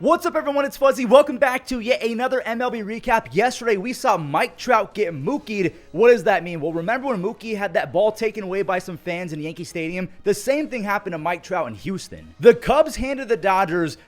What's up, everyone? It's Fuzzy. Welcome back to yet another MLB recap. Yesterday, we saw Mike Trout get Mookie'd. What does that mean? Well, remember when Mookie had that ball taken away by some fans in Yankee Stadium? The same thing happened to Mike Trout in Houston. The Cubs handed the Dodgers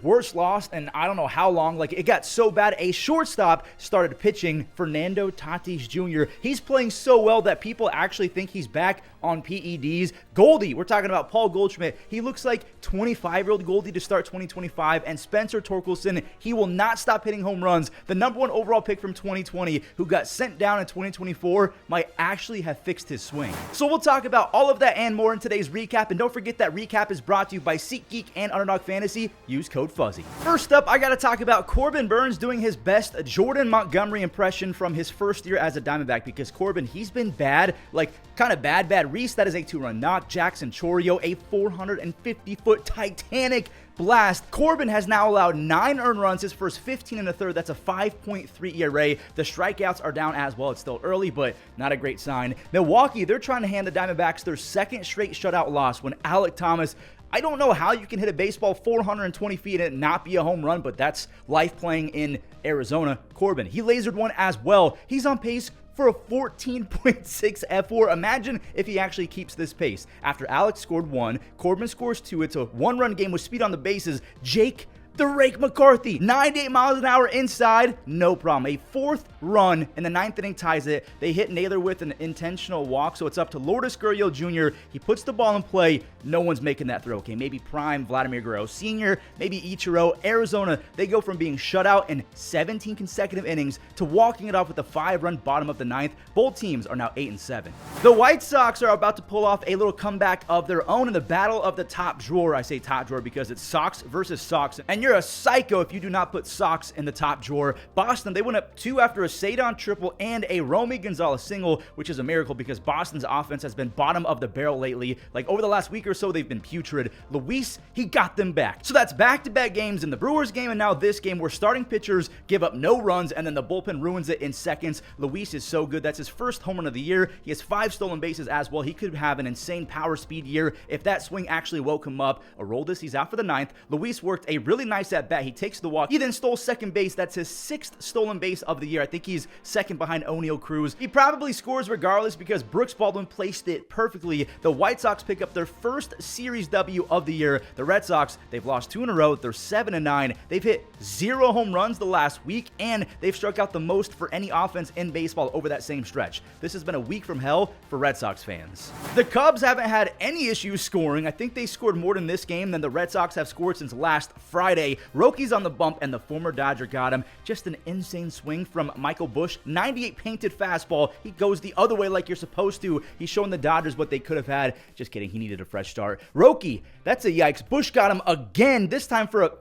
worst loss in I don't know how long. Like, it got so bad, a shortstop started pitching, Fernando Tatis Jr. He's playing so well that people actually think he's back on PEDs. Goldie, we're talking about Paul Goldschmidt. He looks like 25-year-old Goldie to start 2025. And Spencer Torkelson, he will not stop hitting home runs. The #1 overall pick from 2020, who got sent down in 2024, might actually have fixed his swing. So we'll talk about all of that and more in today's recap. And don't forget that recap is brought to you by SeatGeek and Underdog Fantasy. Use code Fuzzy. First up, I got to talk about Corbin Burnes doing his best Jordan Montgomery impression from his first year as a Diamondback, because Corbin, he's been bad, like kind of bad. Reese, that is a 2-run knock. Jackson Chourio, a 450-foot Titanic blast. Corbin has now allowed 9 earned runs, his first 15 and a third. That's a 5.3 ERA. The strikeouts are down as well. It's still early, but not a great sign. Milwaukee, they're trying to hand the Diamondbacks their second straight shutout loss when Alek Thomas, I don't know how you can hit a baseball 420 feet and it not be a home run, but that's life playing in Arizona. Corbin, he lasered one as well. He's on pace for a 14.6 F4. Imagine if he actually keeps this pace. After Alex scored 1, Corbin scores 2. It's a 1-run game with speed on the bases. Jake the Rake McCarthy, 98 miles an hour inside, no problem. A 4th run in the 9th inning ties it. They hit Naylor with an intentional walk, so it's up to Lourdes Gurriel Jr. He puts the ball in play. No one's making that throw. Okay, maybe prime Vladimir Guerrero Sr., maybe Ichiro. Arizona, they go from being shut out in 17 consecutive innings to walking it off with a 5-run bottom of the 9th. Both teams are now 8-7. The White Sox are about to pull off a little comeback of their own in the battle of the top drawer. I say top drawer because it's Sox versus Sox, and you're a psycho if you do not put Sox in the top drawer. Boston, they went up 2 after a Cedon triple and a Romy Gonzalez single, which is a miracle because Boston's offense has been bottom of the barrel lately. Like, over the last week or so, they've been putrid. Luis, he got them back. So that's back-to-back games in the Brewers game and now this game where starting pitchers give up no runs and then the bullpen ruins it in seconds. Luis is so good. That's his first home run of the year. He has 5 stolen bases as well. He could have an insane power speed year if that swing actually woke him up. Aroldis, he's out for the 9th. Luis worked a really nice at-bat. He takes the walk. He then stole second base. That's his 6th stolen base of the year. I think he's second behind O'Neal Cruz. He probably scores regardless because Brooks Baldwin placed it perfectly. The White Sox pick up their first series W of the year. The Red Sox, they've lost 2 in a row. They're 7-9. They've hit 0 home runs the last week, and they've struck out the most for any offense in baseball over that same stretch. This has been a week from hell for Red Sox fans. The Cubs haven't had any issues scoring. I think they scored more in this game than the Red Sox have scored since last Friday. Rocky's on the bump, and the former Dodger got him. Just an insane swing from Michael Busch. 98 painted fastball. He goes the other way like you're supposed to. He's showing the Dodgers what they could have had. Just kidding. He needed a fresh start. Roky, that's a yikes. Busch got him again, this time for a...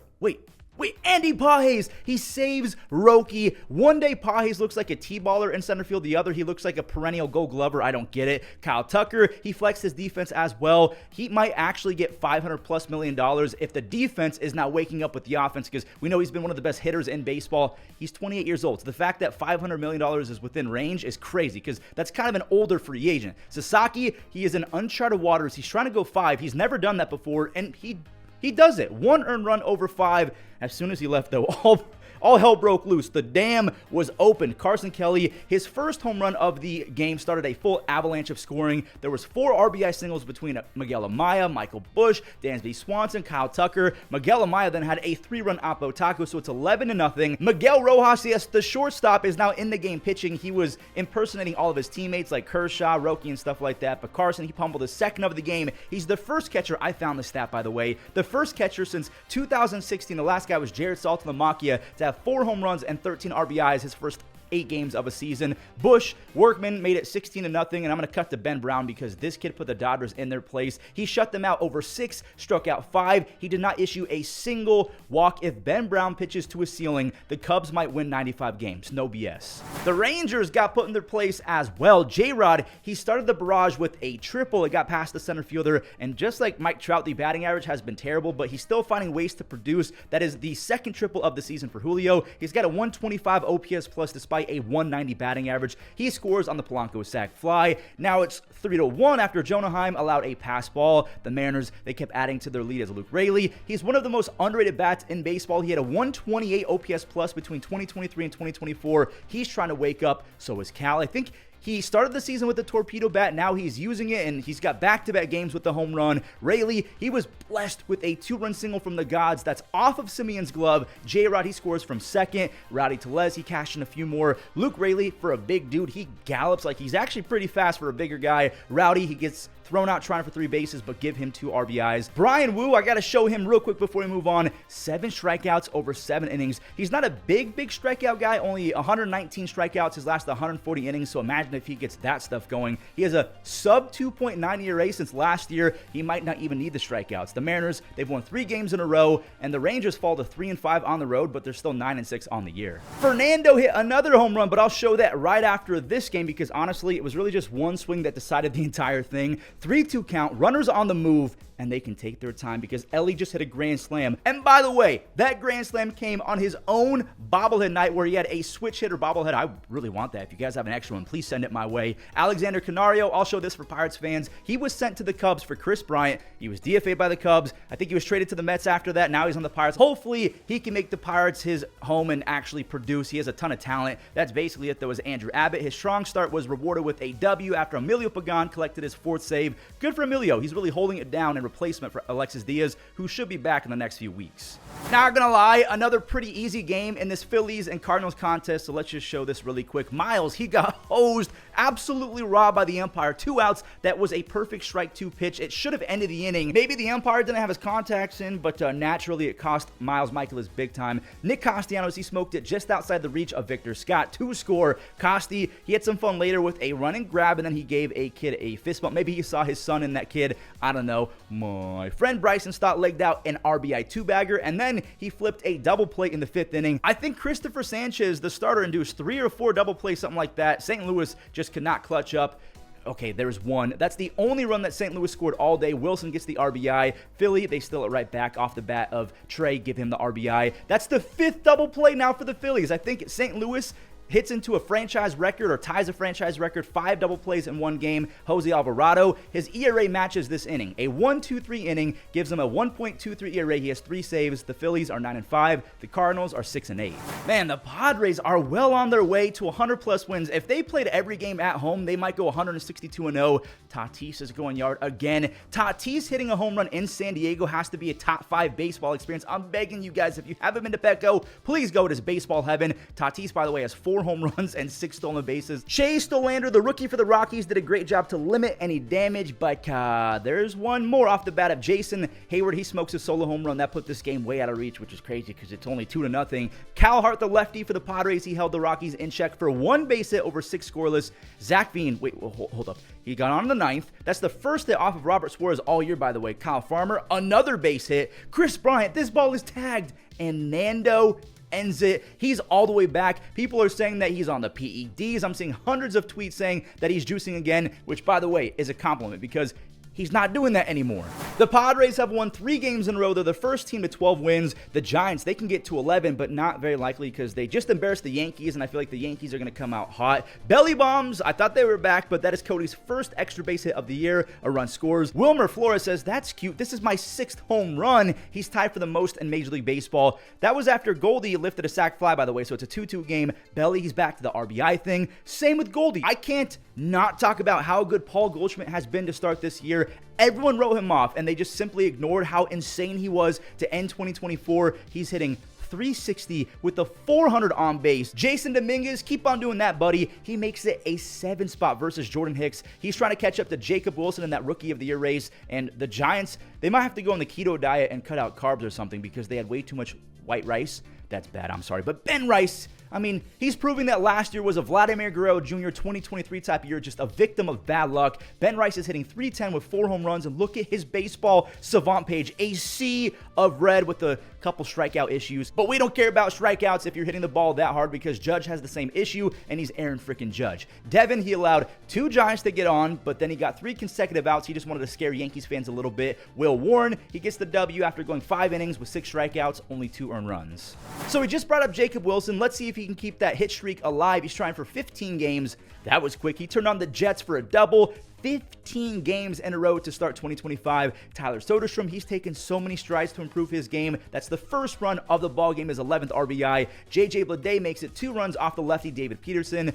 Wait, Andy Pages, he saves Roky. One day Pages looks like a T-baller in center field. The other, he looks like a perennial Gold Glover. I don't get it. Kyle Tucker, he flexed his defense as well. He might actually get $500+ million if the defense is not waking up with the offense, because we know he's been one of the best hitters in baseball. He's 28 years old. So the fact that $500 million is within range is crazy, because that's kind of an older free agent. Sasaki, he is in uncharted waters. He's trying to go 5. He's never done that before, and he does it. 1 earned run over 5. As soon as he left, though, all hell broke loose. The dam was open. Carson Kelly, his first home run of the game, started a full avalanche of scoring. There was 4 RBI singles between Miguel Amaya, Michael Busch, Dansby Swanson, Kyle Tucker. Miguel Amaya then had a 3-run oppo taco, so it's 11-0. Miguel Rojas, yes, the shortstop, is now in the game pitching. He was impersonating all of his teammates like Kershaw, Roky, and stuff like that. But Carson, he pummeled his second of the game. He's the first catcher, I found the stat, by the way, the first catcher since 2016. The last guy was Jared Saltalamacchia to have 4 home runs and 13 RBIs his first 8 games of a season. Busch, Workman made it 16-0, and I'm going to cut to Ben Brown because this kid put the Dodgers in their place. He shut them out over 6, struck out 5. He did not issue a single walk. If Ben Brown pitches to a ceiling, the Cubs might win 95 games. No BS. The Rangers got put in their place as well. J-Rod, he started the barrage with a triple. It got past the center fielder, and just like Mike Trout, the batting average has been terrible, but he's still finding ways to produce. That is the second triple of the season for Julio. He's got a 125 OPS plus despite despite a 190 batting average. He scores on the Polanco sac fly. Now it's 3-1 after Jonaheim allowed a pass ball. The Mariners, they kept adding to their lead as Luke Raley. He's one of the most underrated bats in baseball. He had a 128 OPS plus between 2023 and 2024. He's trying to wake up. So is Cal. I think he started the season with the torpedo bat. Now he's using it, and he's got back-to-back games with the home run. Raley, he was blessed with a 2-run single from the gods. That's off of Simeon's glove. J-Rod, he scores from second. Rowdy Tellez, he cashed in a few more. Luke Raley, for a big dude, he gallops like he's actually pretty fast for a bigger guy. Rowdy, he gets thrown out trying for 3 bases, but give him 2 RBIs. Bryan Woo, I got to show him real quick before we move on. 7 strikeouts over 7 innings. He's not a big strikeout guy, only 119 strikeouts his last 140 innings, so imagine if he gets that stuff going. He has a sub 2.9 ERA since last year. He might not even need the strikeouts. The Mariners, they've won 3 games in a row, and the Rangers fall to 3-5 on the road, but they're still 9-6 on the year. Fernando hit another home run, but I'll show that right after this game because honestly, it was really just one swing that decided the entire thing. 3-2 count, runners on the move, and they can take their time because Elly just hit a grand slam. And by the way, that grand slam came on his own bobblehead night where he had a switch hitter bobblehead. I really want that. If you guys have an extra one, please send it my way. Alexander Canario, I'll show this for Pirates fans. He was sent to the Cubs for Chris Bryant. He was DFA'd by the Cubs. I think he was traded to the Mets after that. Now he's on the Pirates. Hopefully, he can make the Pirates his home and actually produce. He has a ton of talent. That's basically it, though, as Andrew Abbott. His strong start was rewarded with a W after Emilio Pagan collected his 4th save. Good for Emilio. He's really holding it down and replacement for Alexis Diaz, who should be back in the next few weeks. Not gonna lie, another pretty easy game in this Phillies and Cardinals contest, so let's just show this really quick. Miles, he got hosed, absolutely robbed by the umpire. 2 outs, that was a perfect strike 2 pitch. It should have ended the inning. Maybe the umpire didn't have his contacts in, but naturally it cost Miles Michaelis big time. Nick Castellanos, he smoked it just outside the reach of Victor Scott. 2 score. Costi, he had some fun later with a run and grab, and then he gave a kid a fist bump. Maybe he saw his son in that kid. I don't know. My friend Bryson Stott legged out an RBI 2-bagger, and then he flipped a double play in the 5th inning. I think Christopher Sanchez, the starter, induced 3 or 4 double plays, something like that. St. Louis just could not clutch up. Okay, there's one. That's the only run that St. Louis scored all day. Wilson gets the RBI. Philly, they steal it right back off the bat of Trey, give him the RBI. That's the 5th double play now for the Phillies. I think St. Louis hits into a franchise record or ties a franchise record, 5 double plays in one game. Jose Alvarado, his ERA matches this inning. A 1-2-3 inning gives him a 1.23 ERA. He has 3 saves. The Phillies are 9-5. The Cardinals are 6-8. Man, the Padres are well on their way to 100+ wins. If they played every game at home, they might go 162-0. Tatis is going yard again. Tatis hitting a home run in San Diego has to be a top 5 baseball experience. I'm begging you guys, if you haven't been to Petco, please go. It is baseball heaven. Tatis, by the way, has 4 home runs and 6 stolen bases. Chase Stolander, the rookie for the Rockies, did a great job to limit any damage, but there's one more off the bat of Jason Hayward. He smokes a solo home run. That put this game way out of reach, which is crazy because it's only 2-0. Cal Hart, the lefty for the Padres, he held the Rockies in check for 1 base hit over 6 scoreless. Zach Veen, wait, hold up. He got on in the 9th. That's the first hit off of Robert Suarez all year, by the way. Kyle Farmer, another base hit. Chris Bryant, this ball is tagged. And Nando ends it. He's all the way back. People are saying that he's on the PEDs. I'm seeing hundreds of tweets saying that he's juicing again, which, by the way, is a compliment because he's not doing that anymore. The Padres have won 3 games in a row. They're the first team to 12 wins. The Giants, they can get to 11, but not very likely because they just embarrassed the Yankees, and I feel like the Yankees are going to come out hot. Belly bombs, I thought they were back, but that is Cody's first extra base hit of the year. A run scores. Wilmer Flores says, that's cute. This is my 6th home run. He's tied for the most in Major League Baseball. That was after Goldie lifted a sac fly, by the way, so it's a 2-2 game. Belly, he's back to the RBI thing. Same with Goldie. I can't not talk about how good Paul Goldschmidt has been to start this year. Everyone wrote him off, and they just simply ignored how insane he was to end 2024. He's hitting .360 with a 400 on base. Jason Dominguez, keep on doing that, buddy. He makes it a 7 spot versus Jordan Hicks. He's trying to catch up to Jacob Wilson in that Rookie of the Year race, and the Giants, they might have to go on the keto diet and cut out carbs or something because they had way too much white rice. That's bad, I'm sorry. But Ben Rice, I mean, he's proving that last year was a Vladimir Guerrero Jr. 2023 type year, just a victim of bad luck. Ben Rice is hitting .310 with 4 home runs, and look at his baseball savant page, a sea of red with a couple strikeout issues. But we don't care about strikeouts if you're hitting the ball that hard because Judge has the same issue, and he's Aaron freaking Judge. Devin, he allowed 2 Giants to get on, but then he got 3 consecutive outs. He just wanted to scare Yankees fans a little bit. Will Will Warren, he gets the W after going 5 innings with 6 strikeouts, only 2 earned runs. So we just brought up Jacob Wilson. Let's see if he can keep that hit streak alive. He's trying for 15 games. That was quick. He turned on the Jets for a double. 15 games in a row to start 2025. Tyler Soderstrom, he's taken so many strides to improve his game. That's the first run of the ball game, his 11th RBI. JJ Bleday makes it 2 runs off the lefty David Peterson.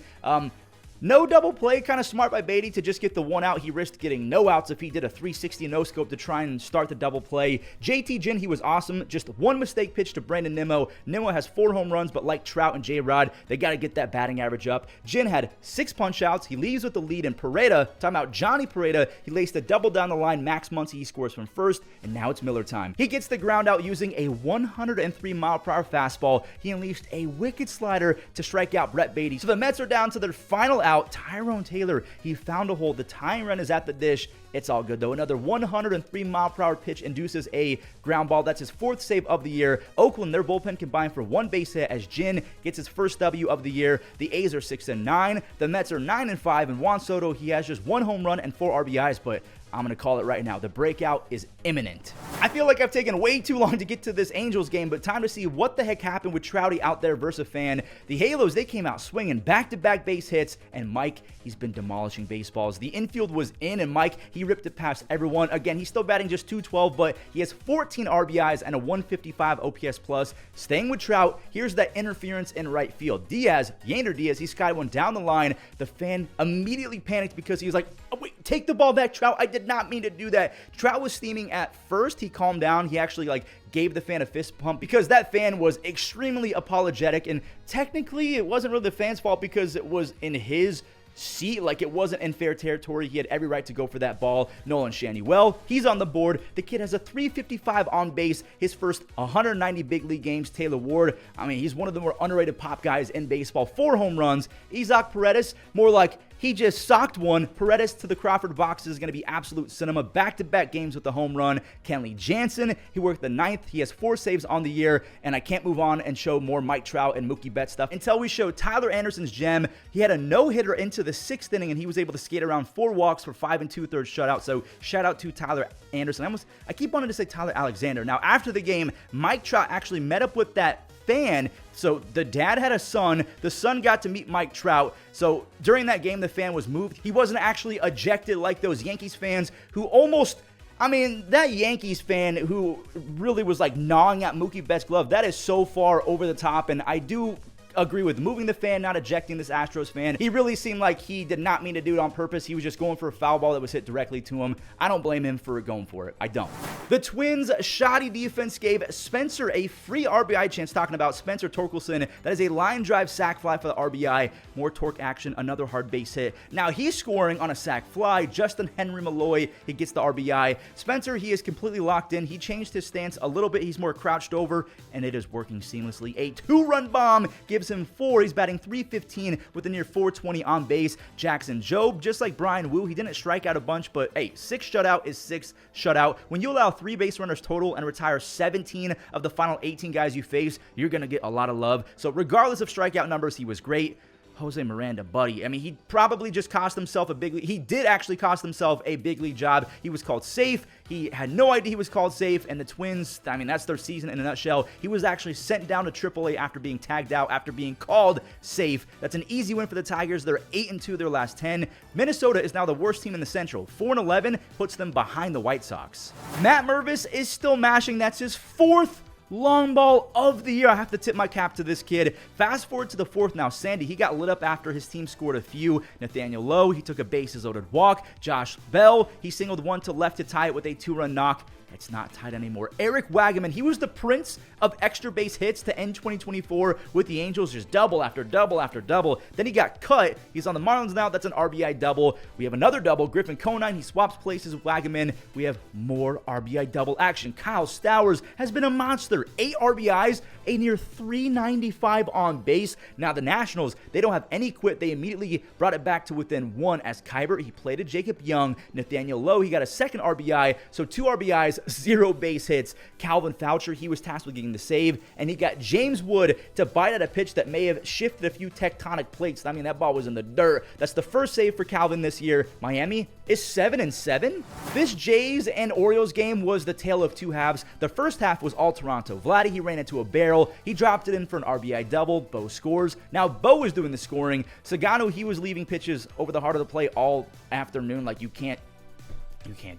No double play, kind of smart by Beatty to just get the 1 out. He risked getting no outs if he did a 360 no-scope to try and start the double play. JT Ginn, he was awesome. Just 1 mistake pitch to Brandon Nimmo. Nimmo has 4 home runs, but like Trout and J-Rod, they got to get that batting average up. Ginn had 6 punch-outs. He leaves with the lead, and Pereda, talking about Johnny Pereda, he laced a double down the line. Max Muncy, he scores from first, and now it's Miller time. He gets the ground out using a 103-mile-per-hour fastball. He unleashed a wicked slider to strike out Brett Beatty. So the Mets are down to their final out. Tyrone Taylor, he found a hole. The tying run is at the dish. It's all good, though. Another 103-mile-per-hour pitch induces a ground ball. That's his 4th save of the year. Oakland, their bullpen combined for 1 base hit as Ginn gets his first W of the year. The A's are 6-9. The Mets are 9-5. And Juan Soto, he has just 1 home run and 4 RBIs, but I'm going to call it right now. The breakout is imminent. I feel like I've taken way too long to get to this Angels game, but time to see what the heck happened with Trouty out there versus a fan. The Halos, they came out swinging back-to-back base hits, and Mike, he's been demolishing baseballs. The infield was in, and Mike, he ripped it past everyone. Again, he's still batting just .212, but he has 14 RBIs and a 155 OPS plus. Staying with Trout, here's that interference in right field. Diaz, Yander Diaz, he skied one down the line. The fan immediately panicked because he was like, oh, wait, take the ball back, Trout. I did not mean to do that. Trout was steaming at first. He calmed down. He actually gave the fan a fist pump because that fan was extremely apologetic, and technically it wasn't really the fan's fault because it was in his seat. It wasn't in fair territory. He had every right to go for that ball. Nolan Shanny, he's on the board. The kid has a 355 on base, his first 190 big league games. Taylor Ward, I mean, he's one of the more underrated pop guys in baseball. 4 home runs. Isaac Paredes, more like he just socked one. Paredes to the Crawford box is going to be absolute cinema. Back-to-back games with the home run. Kenley Jansen, he worked the 9th. He has 4 saves on the year, and I can't move on and show more Mike Trout and Mookie Betts stuff until we show Tyler Anderson's gem. He had a no-hitter into the 6th inning, and he was able to skate around 4 walks for 5 2/3 shutout. So shout out to Tyler Anderson. I keep wanting to say Tyler Alexander. Now, after the game, Mike Trout actually met up with that fan. So the dad had a son. The son got to meet Mike Trout. So during that game, the fan was moved. He wasn't actually ejected like those Yankees fans who almost, I mean, that Yankees fan who really was gnawing at Mookie Betts' glove, that is so far over the top. And I do agree with moving the fan, not ejecting this Astros fan. He really seemed like he did not mean to do it on purpose. He was just going for a foul ball that was hit directly to him. I don't blame him for going for it. I don't. The Twins' shoddy defense gave Spencer a free RBI chance. Talking about Spencer Torkelson, that is a line drive sac fly for the RBI. More torque action, another hard base hit. Now he's scoring on a sac fly. Justin Henry Malloy, he gets the RBI. Spencer, he is completely locked in. He changed his stance a little bit. He's more crouched over, and it is working seamlessly. A 2-run bomb gives him 4. He's batting .315 with a near .420 on base. Jackson Jobe, just like Bryan Woo, he didn't strike out a bunch, but hey, 6 shutout is 6 shutout. When you allow 3 base runners total and retire 17 of the final 18 guys you face, you're going to get a lot of love. So regardless of strikeout numbers, he was great. Jose Miranda, buddy. I mean, he probably just cost himself a big league. He did actually cost himself a big league job. He was called safe. He had no idea he was called safe. And the Twins, I mean, that's their season in a nutshell. He was actually sent down to AAA after being tagged out, after being called safe. That's an easy win for the Tigers. They're 8-2 their last 10. Minnesota is now the worst team in the Central. 4-11 puts them behind the White Sox. Matt Mervis is still mashing. That's his 4th long ball of the year. I have to tip my cap to this kid. Fast forward to the 4th now. Sandy, he got lit up after his team scored a few. Nathaniel Lowe, he took a bases-loaded walk. Josh Bell, he singled one to left to tie it with a 2-run knock. It's not tied anymore. Eric Wagaman, he was the prince of extra base hits to end 2024 with the Angels, just double after double after double. Then he got cut. He's on the Marlins now. That's an RBI double. We have another double. Griffin Conine, he swaps places with Wagaman. We have more RBI double action. Kyle Stowers has been a monster. 8 RBIs, a near .395 on base. Now the Nationals, they don't have any quit. They immediately brought it back to within 1 as Kybert, he played to Jacob Young. Nathaniel Lowe, he got a 2nd RBI. So 2 RBIs 0 base hits. Calvin Foucher, he was tasked with getting the save, and he got James Wood to bite at a pitch that may have shifted a few tectonic plates. I mean, that ball was in the dirt. That's the first save for Calvin this year. Miami is 7-7. This Jays and Orioles game was the tale of two halves. The first half was all Toronto. Vladdy, he ran into a barrel. He dropped it in for an RBI double. Bo scores. Now Bo is doing the scoring. Sagano, he was leaving pitches over the heart of the plate all afternoon. Like, you can't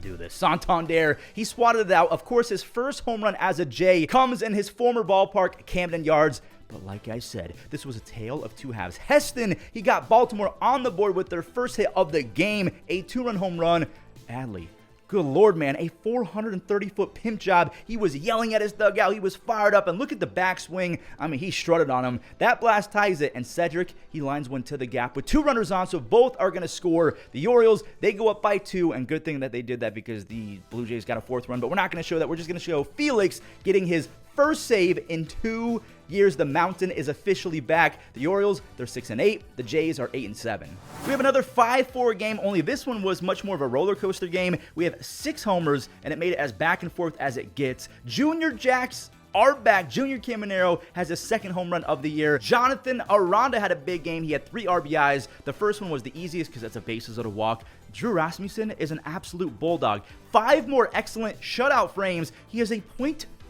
do this. Santander, he swatted it out. Of course, his first home run as a Jay comes in his former ballpark, Camden Yards. But like I said, this was a tale of two halves. Heston, he got Baltimore on the board with their first hit of the game, a 2-run home run. Adley, good Lord, man, a 430-foot pimp job. He was yelling at his dugout. He was fired up, and look at the backswing. I mean, he strutted on him. That blast ties it, and Cedric, he lines one to the gap with 2 runners on, so both are going to score. The Orioles, they go up by 2, and good thing that they did that because the Blue Jays got a 4th run, but we're not going to show that. We're just going to show Felix getting his first save in 2 years. The mountain is officially back. The Orioles, they're 6-8. The Jays are 8-7. We have another 5-4 game, only this one was much more of a roller coaster game. We have 6 homers, and it made it as back and forth as it gets. Junior Jacks are back. Junior Caminero has his 2nd home run of the year. Jonathan Aranda had a big game. He had 3 RBIs. The first one was the easiest because that's a bases loaded walk. Drew Rasmussen is an absolute bulldog. 5 more excellent shutout frames. He has a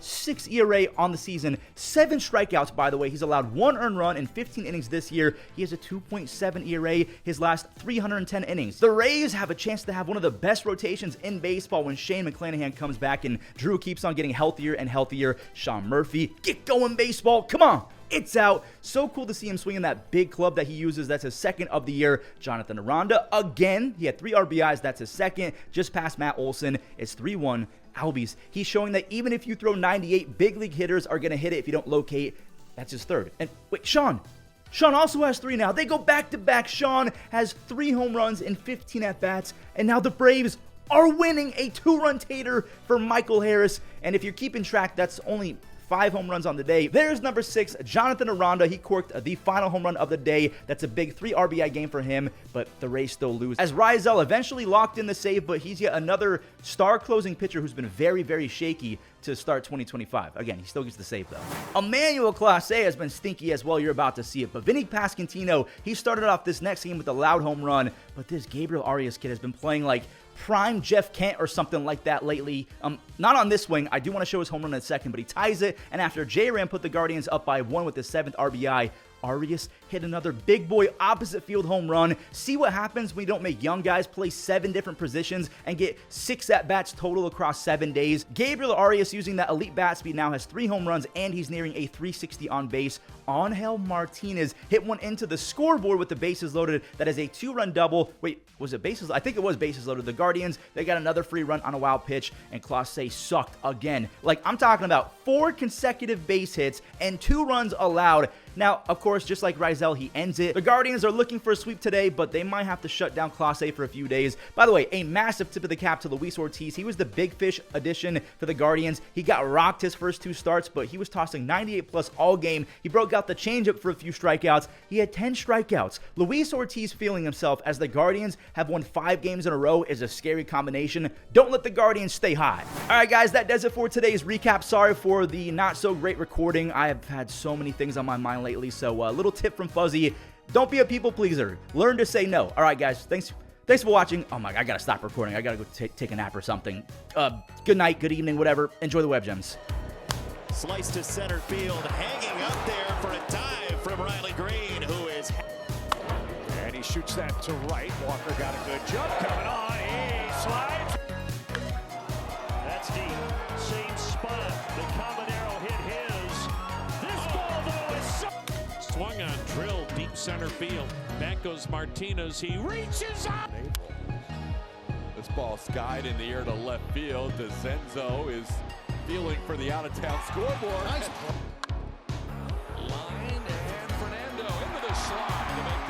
.6 ERA on the season, 7 strikeouts, by the way. He's allowed 1 earned run in 15 innings this year. He has a 2.7 ERA his last 310 innings. The Rays have a chance to have one of the best rotations in baseball when Shane McClanahan comes back and Drew keeps on getting healthier and healthier. Sean Murphy, get going baseball, come on. It's out. So cool to see him swinging that big club that he uses. That's his 2nd of the year. Jonathan Aranda, again, he had 3 RBIs. That's his 2nd, just past Matt Olson. It's 3-1. Albies, he's showing that even if you throw 98, big league hitters are going to hit it if you don't locate. That's his 3rd. And wait, Sean also has 3 now. They go back-to-back. Sean has 3 home runs in 15 at-bats, and now the Braves are winning a 2-run tater for Michael Harris. And if you're keeping track, that's only 5 home runs on the day. There's number 6, Jonathan Aranda. He corked the final home run of the day. That's a big 3 RBI game for him, but the Rays still lose. As Rizal eventually locked in the save, but he's yet another star closing pitcher who's been very, very shaky to start 2025. Again, he still gets the save, though. Emmanuel Clase has been stinky as well. You're about to see it. But Vinny Pasquantino, he started off this next game with a loud home run, but this Gabriel Arias kid has been playing like prime Jeff Kent or something like that lately. Not on this swing. I do want to show his home run in a second, but he ties it, and after J-Ram put the Guardians up by 1 with his 7th RBI, Arias hit another big boy opposite field home run. See what happens when you don't make young guys play 7 different positions and get 6 at-bats total across 7 days. Gabriel Arias, using that elite bat speed, now has 3 home runs, and he's nearing a 360 on base. Angel Martinez hit one into the scoreboard with the bases loaded. That is a 2-run double. Wait, was it bases? I think it was bases loaded. The Guardians, they got another free run on a wild pitch, and Clase sucked again. Like, I'm talking about 4 consecutive base hits and 2 runs allowed. Now, of course, just like Rizal, he ends it. The Guardians are looking for a sweep today, but they might have to shut down Clase for a few days. By the way, a massive tip of the cap to Luis Ortiz. He was the big fish addition for the Guardians. He got rocked his first 2 starts, but he was tossing 98+ all game. He broke out the changeup for a few strikeouts. He had 10 strikeouts. Luis Ortiz feeling himself as the Guardians have won 5 games in a row is a scary combination. Don't let the Guardians stay high. All right, guys, that does it for today's recap. Sorry for the not so great recording. I have had so many things on my mind lately, so a little tip from Fuzzy: don't be a people pleaser. Learn to say no. All right, guys, thanks for watching. Oh my God, I gotta stop recording. I gotta go take a nap or something. Good night, good evening, whatever. Enjoy the web gems. Slice to center field, hanging up there for a dive from Riley Green, who is, and he shoots that to right. Walker got a good jump coming on. He slides. That's deep. Same spot. The Caminero hit his. This ball, though, is so swung on, drill deep center field. Back goes Martinez. He reaches up. This ball skied in the air to left field. DeCenzo is feeling for the out-of-town scoreboard. Nice.